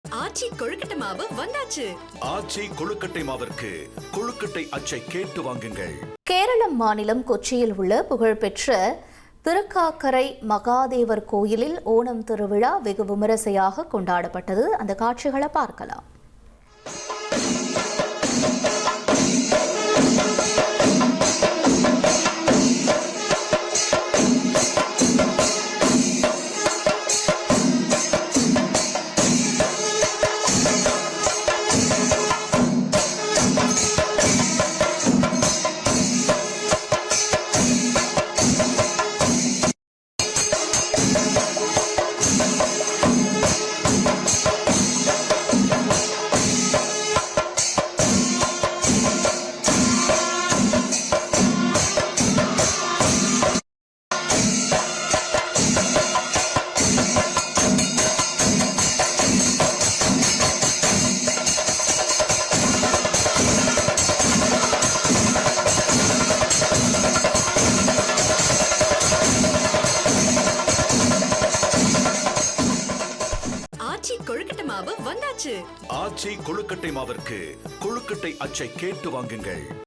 ஆச்சி கொழுக்கட்டை மாவு வந்தாச்சு. ஆச்சி கொழுக்கட்டை மாவிற்கு கொழுக்கட்டை அச்சை கேட்டு வாங்குங்கள். கேரளம் மாநிலம் கொச்சியில் உள்ள புகழ்பெற்ற திருக்காக்கரை மகாதேவர் கோயிலில் ஓணம் திருவிழா வெகு விமரிசையாக கொண்டாடப்பட்டது. அந்த காட்சிகளை பார்க்கலாம். ஆச்சி கொழுக்கட்டை மாவு வந்தாச்சு. ஆச்சி கொழுக்கட்டை மாவிற்கு கொழுக்கட்டை அச்சை கேட்டு வாங்குங்கள்.